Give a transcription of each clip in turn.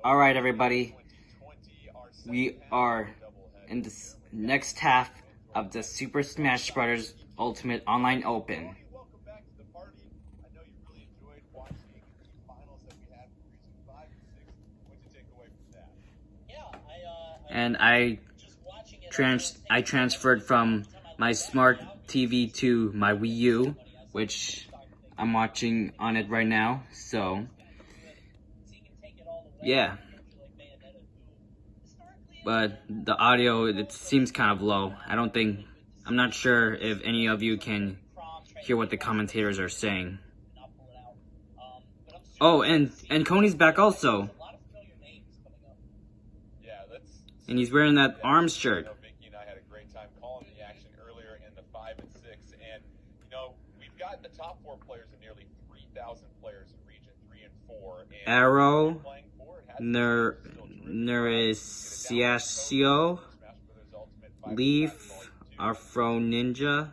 Alright, everybody, we are in this next half of the Super Smash Bros. Ultimate Online Open. And I transferred from my smart TV to my Wii U, which I'm watching on it right now, so yeah. But the audio, it seems kind of low. I'm not sure if any of you can hear what the commentators are saying. Oh, and Coney's back also. And he's wearing that ARMS shirt. Vicky and I had a great time calling the action earlier in the 5 and 6, and we've got the top 4 players of nearly 3,000 players in region 3 and 4. And Arrow, Nerysacio, Leaf, Afro Ninja.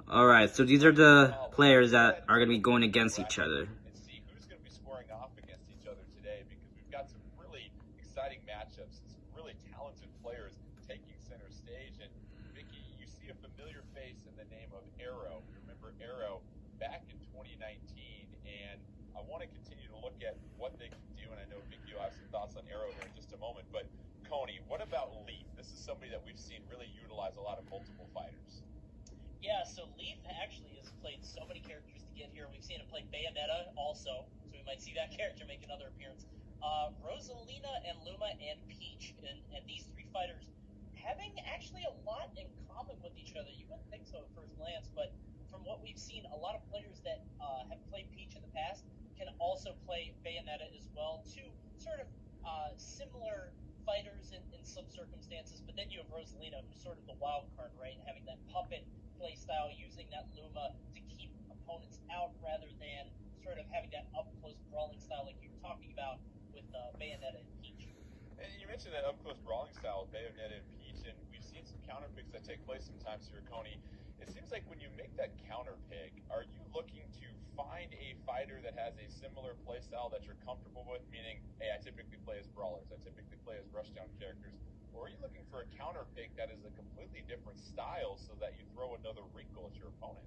Alright, so these are the players that are going to be going against each other. Exciting matchups, some really talented players taking center stage. And Vicky, you see a familiar face in the name of Arrow. You remember Arrow back in 2019, and I want to continue to look at what they can do. And I know Vicky, you'll have some thoughts on Arrow here in just a moment. But Coney, what about Leaf? This is somebody that we've seen really utilize a lot of multiple fighters. Yeah, so Leaf actually has played so many characters to get here. We've seen him play Bayonetta also, so we might see that character make another appearance. Rosalina and Luma and Peach, and these 3 fighters having actually a lot in common with each other. You wouldn't think so at first glance, but from what we've seen, a lot of players that have played Peach in the past can also play Bayonetta as well. 2 sort of similar fighters in some circumstances, but then you have Rosalina, who's sort of the wild card, right? Having that puppet playstyle, using that Luma to keep opponents out rather than sort of having that up-close brawling style like you were talking about with Bayonetta and Peach. And you mentioned that up-close brawling style with Bayonetta and Peach, and we've seen some counter picks that take place sometimes here, Coney. It seems like when you make that counter pick, are you looking to find a fighter that has a similar play style that you're comfortable with, meaning, hey, I typically play as brawlers, I typically play as rushdown characters, or are you looking for a counter pick that is a completely different style so that you throw another wrinkle at your opponent?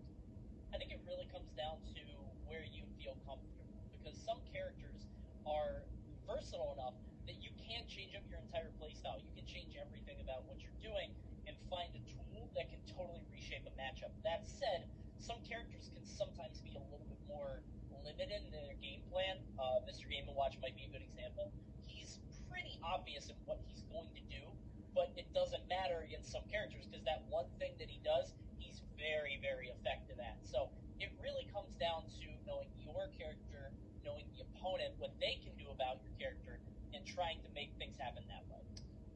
I think it really comes down to where you feel comfortable, because some characters are versatile enough that you can't change up your entire playstyle. You can change everything about what you're doing and find a tool that can totally reshape a matchup. That said, some characters can sometimes be a little bit more limited in their game plan. Mr. Game & Watch might be a good example. He's pretty obvious in what he's going to do, but it doesn't matter against some characters, because that one thing that he does, he's very, very effective at. So it really comes down to knowing your character, knowing the opponent, what they can do about your character, and trying to make things happen that way.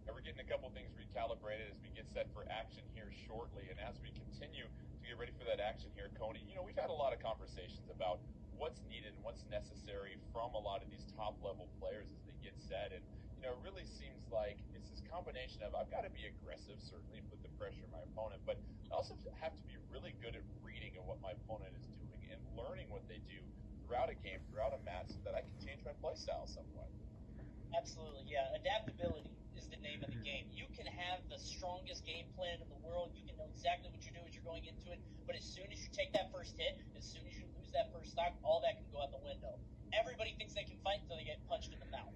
And we're getting a couple things recalibrated as we get set for action here shortly. And as we continue to get ready for that action here, Coney, we've had a lot of conversations about what's needed and what's necessary from a lot of these top-level players as they get set. And, it really seems like it's this combination of I've got to be aggressive, certainly put the pressure on my opponent, but I also have to be really good at reading of what my opponent is doing and learning what they do throughout a game, throughout a match, so that I can change my playstyle somewhat. Absolutely, yeah. Adaptability is the name of the game. You can have the strongest game plan in the world. You can know exactly what you're doing as you're going into it. But as soon as you take that first hit, as soon as you lose that first stock, all that can go out the window. Everybody thinks they can fight until they get punched in the mouth.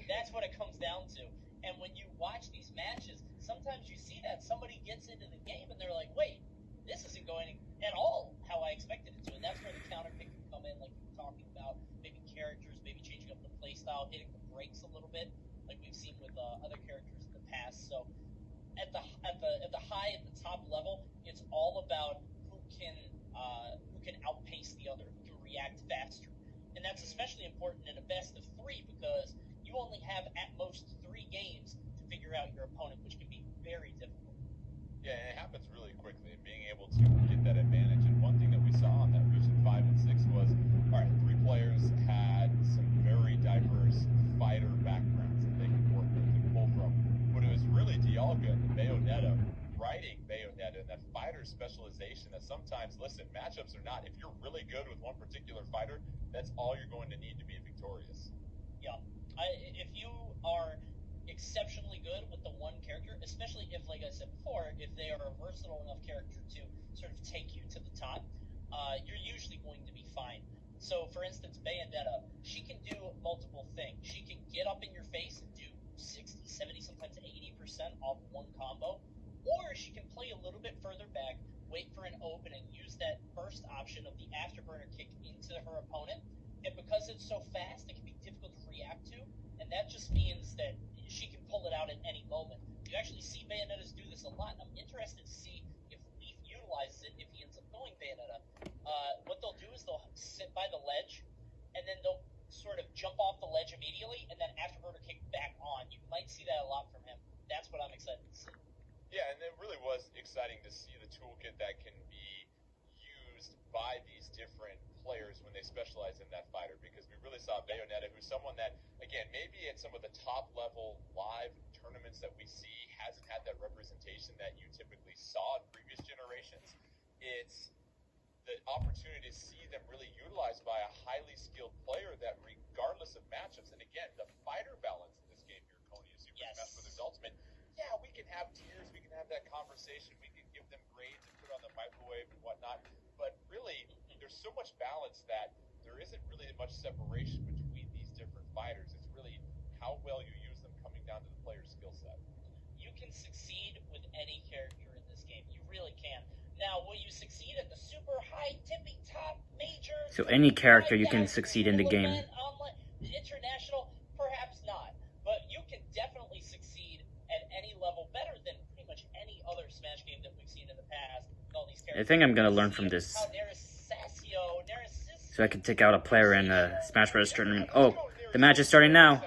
That's what it comes down to. And when you watch these matches, sometimes you see that somebody gets into the game and they're like, wait, this isn't going at all how I expected it to. And that's where the counter pick can come in, like you were talking about. Maybe characters, maybe changing up the play style, hitting the brakes a little bit, like we've seen with other characters in the past. So at the top level, it's all about who can outpace the other, who can react faster. And that's especially important in a best of 3, because you only have at most 3 games to figure out your opponent, which can be very difficult. Yeah, and it happens really quickly, and being able to get that advantage. And one thing that we saw on that region 5 and 6 was, all right, 3 players had some very diverse fighter backgrounds that they could work with and pull from. But it was really Dialga and Bayonetta riding Bayonetta in that fighter fighter specialization that sometimes, listen, matchups are not. If you're really good with one particular fighter, that's all you're going to need to be victorious. Yeah. If you are exceptionally good with the one character, especially if, like I said before, if they are a versatile enough character to sort of take you to the top, you're usually going to be fine. So, for instance, Bayonetta, she can do multiple things. She can get up in your face and do 60, 70, sometimes 80% off one combo, or she can play a little bit further back, wait for an open, and use that burst option of the afterburner kick into her opponent. And because it's so fast, it can be difficult to react to, and that just means that she can pull it out at any moment. You actually see Bayonettas do this a lot, and I'm interested to see if Leaf utilizes it if he ends up going Bayonetta. What they'll do is they'll sit by the ledge, and then they'll sort of jump off the ledge immediately, and then afterburner kick back on. You might see that a lot from him. That's what I'm excited to see. Yeah, and it really was exciting to see the toolkit that can be used by these different players when they specialize in that fighter, because we really saw Bayonetta, who's someone that, again, maybe at some of the top level live tournaments that we see hasn't had that representation that you typically saw in previous generations. It's the opportunity to see them really utilized by a highly skilled player that, regardless of matchups, and again, the fighter balance in this game here, Coney, is Super Smash Brothers Ultimate. Yeah, we can have tiers, we can have that conversation, we can give them grades and put on the microwave and whatnot, but really, there's so much balance that there isn't really much separation between these different fighters. It's really how well you use them coming down to the player's skill set. You can succeed with any character in this game. You really can. Now, will you succeed at the super high tipping top major? So any character you can succeed in the game. International, perhaps not, but you can definitely succeed at any level better than pretty much any other Smash game that we've seen in the past. All these characters. I think I'm gonna learn from this, Nerysacio, so I can take out a player in a Smash Bros. Tournament. Oh, the match is starting now.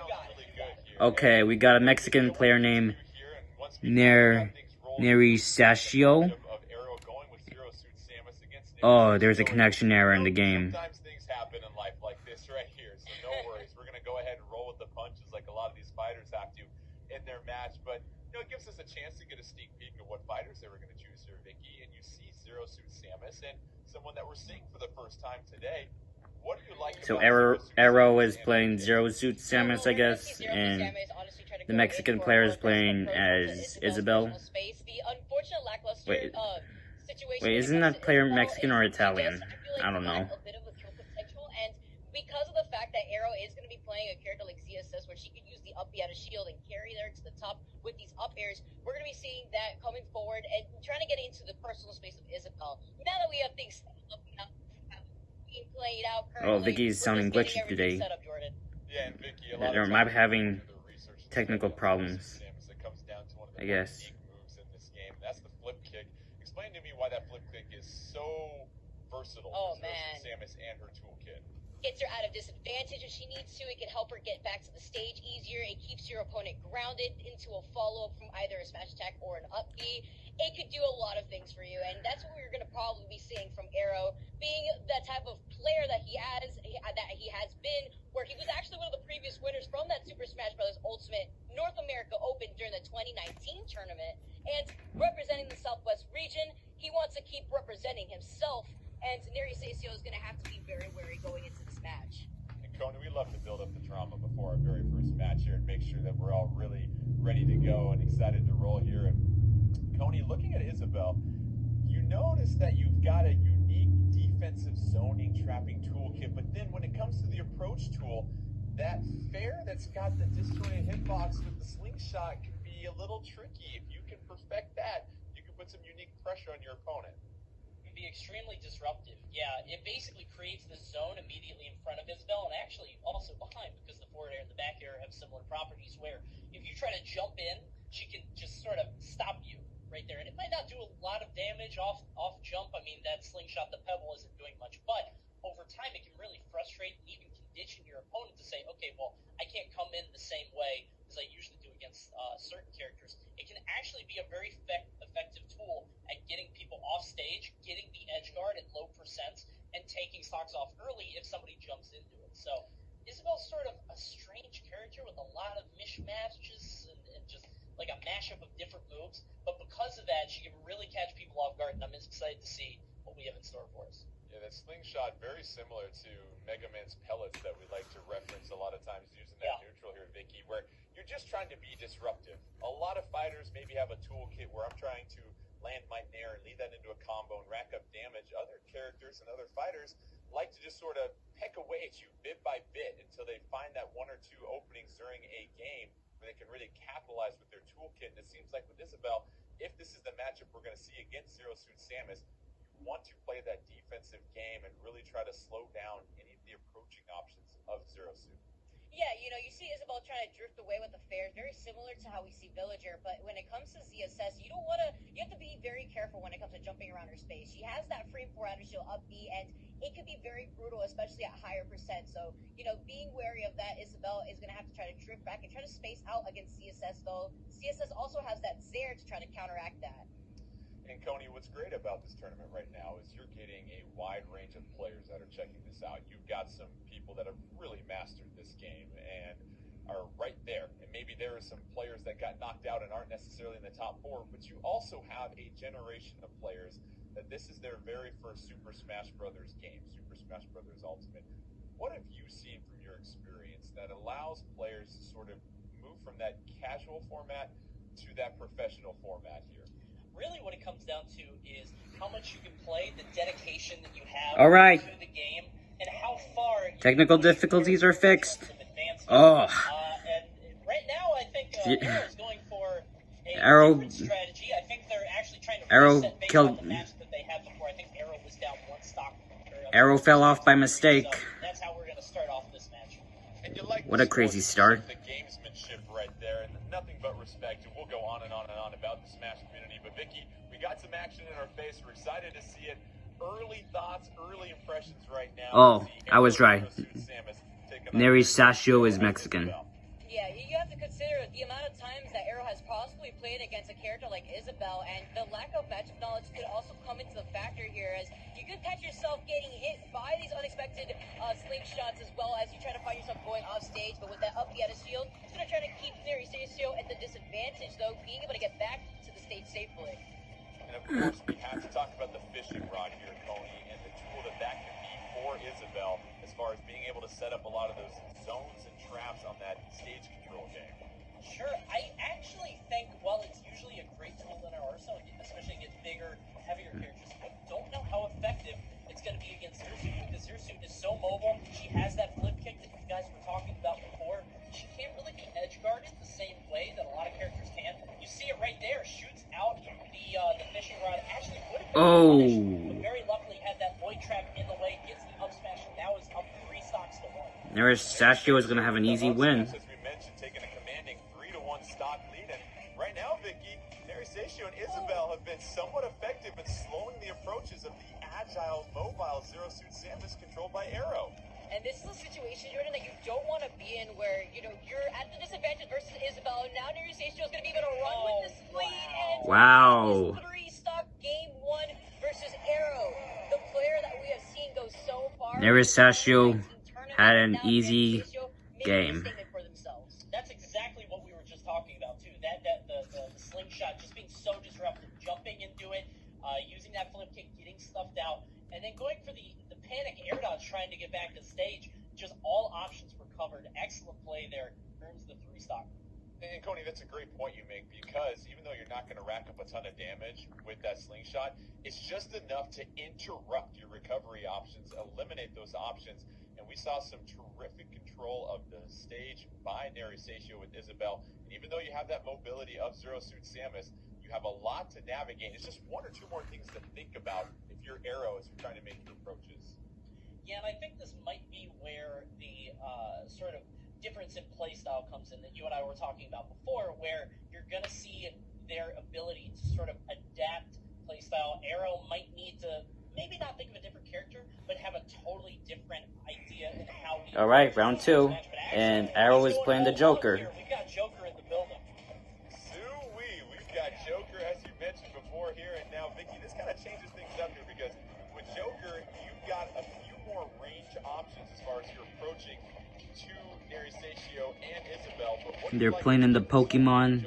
Okay, we got a Mexican player named Nerysacio. Oh, there's a connection error in the game. Sometimes things happen in life like this right here, so no worries. We're going to go ahead and roll with the punches like a lot of these fighters have to in their match. But, it gives us a chance to get a sneak peek of what fighters they were going to choose here, Vicky. And you see Zero Suit Samus, and someone that we're seeing for the first time today. What do you like So about Arrow is playing Zero Suit Samus, I guess, and the Mexican player is playing as Isabel. Wait, isn't that player Mexican or Italian? I don't know. And because of the fact that Arrow is going to be playing a character like CSS, where she can use the up B out of shield and carry her to the top with these up airs, we're going to be seeing that coming forward and trying to get into the personal space of Isabel. Now that we have things being played out currently, Oh, Vicky's sounding glitchy today. Yeah, and Vicky, They might be having technical problems, I guess. Moves in this game. That's the flip kick. Explain to me why that flip kick is so versatile for Samus and her toolkit. Gets her out of disadvantage if she needs to. It can help her get back to the stage easier. It keeps your opponent grounded into a follow-up from either a smash attack or an up B. It could do a lot of things for you, and that's what we're going to probably be seeing from Arrow, being that type of player that he has been, where he was actually one of the previous winners from that Super Smash Bros. Ultimate North America Open during the 2019 tournament, and representing the Southwest region. He wants to keep representing himself, and Nerysacio is going to have to be very wary going into this match. And Coney, we love to build up the drama before our very first match here and make sure that we're all really ready to go and excited to roll here. And Coney, looking at Isabel, you notice that you've got a unique defensive zoning trapping toolkit, but then when it comes to the approach tool, that fair that's got the disjointed hitbox with the slingshot can be a little tricky. If you can perfect that, you can put some unique pressure on your opponent. It can be extremely disruptive. Yeah, it basically creates the zone immediately in front of Isabel, and actually also behind, because the forward air and the back air have similar properties where if you try to jump in, she can just sort of stop you right there. And it might not do a lot of damage off jump. I mean, that slingshot, the pebble, isn't doing much, but over time it can really frustrate and even condition your opponent to say, okay, well, I can't come in the same way as I usually do against certain characters. It can actually be a very effective tool at getting people off stage, getting the edge guard at low percents, and taking stocks off early if somebody jumps into it. So Isabel's sort of a strange character with a lot of mishmatches and just like a mashup of different moves. But because of that, she can really catch people off guard, and I'm excited to see what we have in store for us. Yeah, that slingshot very similar to Mega Man's pellets that we like to reference a lot of times using that neutral here, Vicky, where you're just trying to be disruptive. A lot of fighters maybe have a toolkit where I'm trying to land my Nair and lead that into a combo and rack up damage. Other characters and other fighters like to just sort of peck away at you bit by bit until they find that one or two openings during a game where they can really capitalize with their toolkit. And it seems like with Isabel, if this is the matchup we're going to see against Zero Suit Samus, you want to play that defensive game and really try to slow down any of the approaching options of Zero Suit. Yeah, you know, you see Isabel trying to drift away with the fair, very similar to how we see Villager, but when it comes to ZSS, you have to be very careful when it comes to jumping around her space. She has that frame 4 outer shield up B, and it can be very brutal, especially at higher percent. So, you know, being wary of that, Isabel is going to have to try to drift back and try to space out against CSS, though. CSS also has that Zair to try to counteract that. And Coney, what's great about this tournament right now is you're getting a wide range of players that are checking this out. You've got some people that have really mastered this game and are right there. And maybe there are some players that got knocked out and aren't necessarily in the top 4, but you also have a generation of players that this is their very first Super Smash Brothers game, Super Smash Brothers Ultimate. What have you seen from your experience that allows players to sort of move from that casual format to that professional format here? Really what it comes down to is how much you can play, the dedication that you have All right. to the game, and how far Technical difficulties are fixed. Oh. And right now, I think Arrow's going for a different strategy. I think they're actually trying to reset based on the match that they had before. I think Arrow was down 1 stock. Arrow fell off by mistake. So that's how we're going to start off this match. And you like what a crazy start. The gamesmanship right there, and nothing but respect. And we'll go on and on and on about the Smash community. But Vicky, we got some action in our face. We're excited to see it. Early thoughts, early impressions right now. Oh, I was right. Nerysacio is Mexican. Yeah, you have to consider the amount of times that Arrow has possibly played against a character like Isabel, and the lack of matchup knowledge could also come into the factor here, as you could catch yourself getting hit by these unexpected slingshots, as well as you try to find yourself going off stage. But with that up the out of shield, it's going to try to keep Nerysacio at the disadvantage, though, being able to get back to the stage safely. And of course, we have to talk about the fishing rod here, Coney, and the tool that can be for Isabel as far as being able to set up a lot of those zones and traps on that stage control game. Sure. I actually think, while it's usually a great tool in our arsenal, especially against bigger, heavier characters, I don't know how effective it's going to be against Zersuit, because Zersuit is so mobile. She has that flip kick that you guys were talking about before. She can't really be edge guarded the same way that a lot of characters can. You see it right there. Shoots out the fishing rod. Actually would have been punished, but very luckily had that void trap in the way, gets the up smash, and now is up 3 stocks to 1. Nerysacio is going to have an easy win. As we mentioned, taking a commanding 3-1 stock lead. And right now, Vicky, Nerysacio and Isabel have been somewhat effective in slowing the approaches of the agile, mobile Zero Suit Samus controlled by Arrow. And this is a situation, Jordan, that you don't want to be in, where, you know, you're at the disadvantage versus Isabel, and now Nerysacio is going to be able to run with this lead, and wow. 3-stock game 1 versus Arrow, the player that we have seen go so far. Nerysacio had an easy game. That's exactly what we were just talking about too. The slingshot just being so disruptive, jumping into it, using that flip kick, getting stuffed out, and then going for the panic air dodge, trying to get back to stage. Just all options were covered. Excellent play there. Earns the 3 stock. And Coney, that's a great point you make, because even though you're not going to rack up a ton of damage with that slingshot, it's just enough to interrupt your recovery options, eliminate those options. And we saw some terrific control of the stage by Nerysacio with Isabel. And even though you have that mobility of Zero Suit Samus, you have a lot to navigate. It's just 1 or 2 more things to think about if you're Arrow as you're trying to make your approaches. Yeah, and I think this might be where the sort of difference in play style comes in that you and I were talking about before, where you're going to see their ability to sort of adapt play style. Arrow might need to maybe not think of a different character, but have a totally different idea in how he... All right, round 2, and Arrow is playing the Joker. We've got Joker in the building. We've got Joker, as you mentioned before here, and now, Vicky, this kind of changes things up here, because with Joker, you've got a few more range options as far as you're approaching to Nerysacio and Isabel. But they're playing in the Pokemon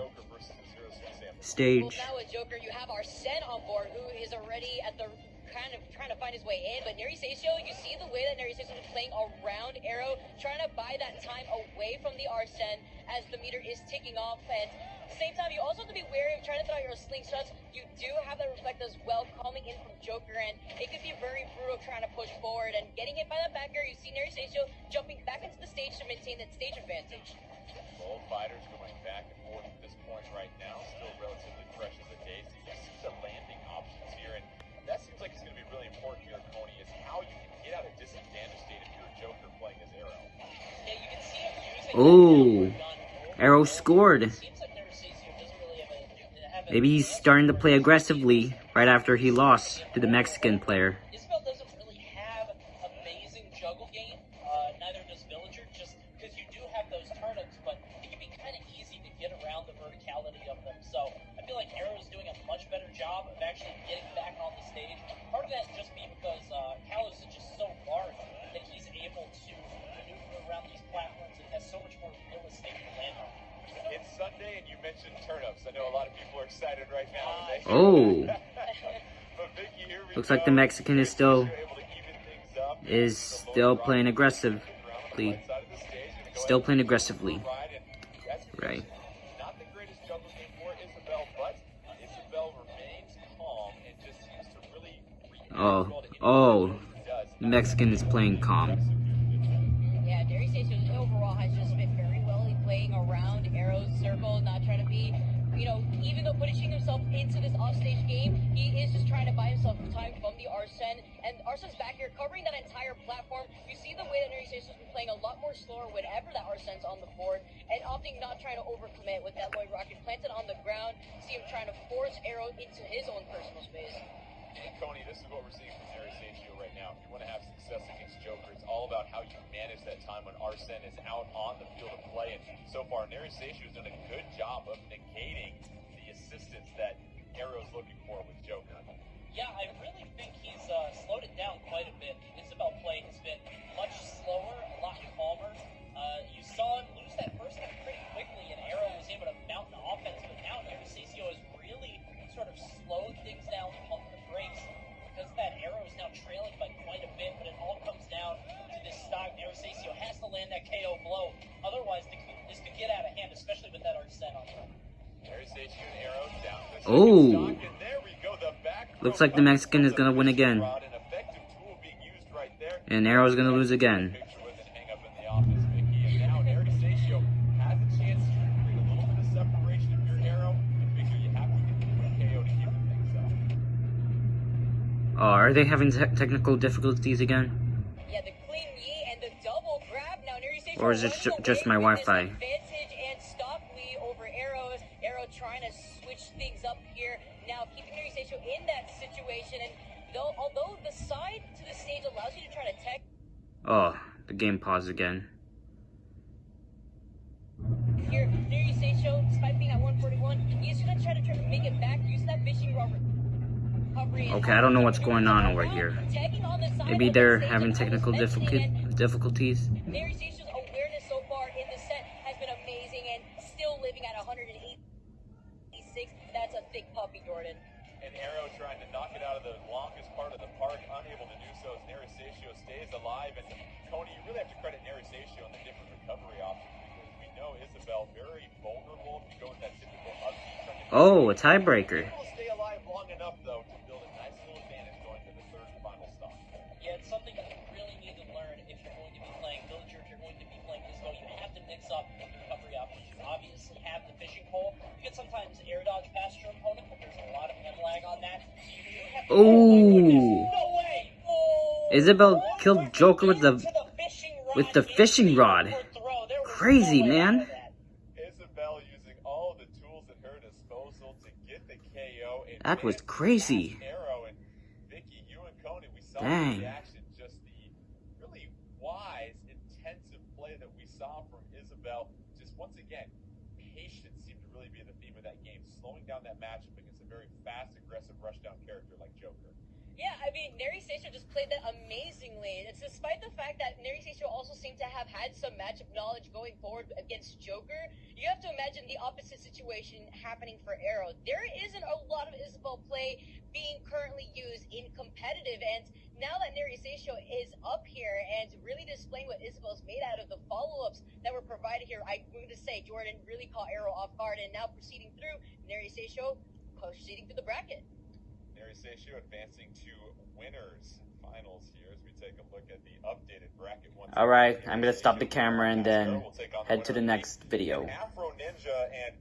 stage. Well, now with Joker, you have Arsene on board, who is already at the kind of trying to find his way in. But Nerysacio, you see the way that Nerysacio is playing around Arrow, trying to buy that time away from the Arsene as the meter is ticking off. And at the same time, you also have to be wary of trying to throw out your slingshots. You do have that reflect as well coming in from Joker, and it could be very brutal trying to push forward and getting hit by that back air. You see Nerysacio jumping back into the stage to maintain that stage advantage. Both fighters going back and forth at this point right now, still relatively fresh in the days. You see the landing options here, and that seems like it's going to be really important here, Coney, is how you can get out of disadvantage state if you're a Joker playing as Arrow. Yeah, you can see him using Ooh, that Arrow scored. It seems like Nerysacio doesn't really have a Maybe he's starting to play aggressively right after he lost to the Mexican player. Isabel doesn't really have amazing juggle game. Neither does Villager, just because you do have those turnips, but it can be kind of easy to get around the verticality of them. So I feel like Arrow's doing a much better job of actually getting back on the stage. Part of that is just because Kalos is just so large that he's able to maneuver around these platforms and has so much more real estate to land on. It's Sunday, and you mentioned turnips. I know a lot of people are excited right now. Oh, But Vicky, here we looks go. like the Mexican is still Able to even things up. playing aggressively. Still playing aggressively. Right. Not the greatest juggle game for Isabel, but Isabel remains calm and just seems to really Oh, the Mexican is playing calm. Yeah, Nerysacio overall has just been very well playing around Arrow's circle, not trying to be, even though punishing himself into this offstage game, he is just trying to buy himself time from the Arsene. And Arsene's back here covering that entire platform. You see the way that Nerysacio has been playing a lot more slower whenever that Arsene's on the board, and often not trying to overcommit with that Lloyd Rocket planted on the ground. See him trying to force Arrow into his own personal space. And Coney, this is what we're seeing from Nerysacio right now. If you want to have success against Joker, it's all about how you manage that time when Arsene is out on the field of play. And so far, Nerysacio has done a good job of negating the assistance that Arrow's looking for with Joker. Yeah, I really think he's slowed it down quite a bit. Isabel play has been much slower, a lot calmer. You saw him lose that first time pretty quickly, and Arrow was able to mount the offense, but now Nerysacio has really sort of slowed things down on the brakes because that Arrow is now trailing by quite a bit, but it all comes down to this stock. Nerysacio has to land that KO blow, otherwise this could get out of hand, especially with that Arsene on top. Nerysacio and Arrow down to the Oh. second stock, and there we go. The back Looks like the Mexican is gonna win again. rod, an effective tool being used right there. And Arrow's gonna lose again. Picture with it, hang up in the office, Vicky. And now Nerysacio has a chance to create a little bit of separation if you're Arrow. And Vicky, you have to get the KO to keep things up. Oh, are they having technical difficulties again? Yeah, the clean knee and the double grab. Now Nerysacio Or is it running just away my with this Wi-Fi? advantage and stock lead over Arrow. Arrow trying to switch things up here. Now keeping Nerysacio in that situation, and although the side to the stage allows you to try to tech Oh, the game paused again. here, Nerysacio, despite being at 141, he's gonna try to make it back, use that fishing rod recovery. Okay, I don't know what's going on over here. Tagging on the side Maybe of the they're stage, having and I was technical mentioning it, difficulties. Nerysacio's awareness so far in the set has been amazing, and still living at 186. That's a thick puppy, Jordan. And Arrow trying to knock it out of the longest part of the park, unable to do so as Nerysacio stays alive. And Coney, you really have to credit Nerysacio on the different recovery options, because we know Isabel very vulnerable if you go with that typical upbeat. Oh, a tiebreaker. Will stay alive long enough though to build a nice little advantage going to the third and final stop. Yeah, it's something that you really need to learn if you're going to be playing Villager, if you're going to be playing Isabel. You have to mix up the recovery options. You obviously have the fishing pole. You can sometimes air dodge past your opponent, but there's a lot of hand lag on that. So you do have to. Ooh. No way! Oh, Isabel killed Joker with the fishing rod. Crazy, no man. Isabel using all the tools at her disposal to get the KO. And That was crazy. Arrow and Vicky, you and Coney, we saw Dang. the reaction, just the really wise, intensive play that we saw from Isabel. Just once again, patience seemed to really be the theme of that game, slowing down that matchup against a very fast, aggressive, rushdown character like Joker. Yeah, I mean, Nerysacio just played that amazingly. It's despite the fact that Nerysacio also seemed to to have had some matchup knowledge going forward against Joker, you have to imagine the opposite situation happening for Arrow. There isn't a lot of Isabel play being currently used in competitive, and now that Nerysacio is up here and really displaying what Isabel's made out of the follow-ups that were provided here, I'm going to say Jordan really caught Arrow off guard, and now proceeding through, Nerysacio proceeding through the bracket. Nerysacio advancing to winners finals here as we take a look at the updated bracket once. Alright, I'm gonna stop the camera and then head to the next video. Afro Ninja and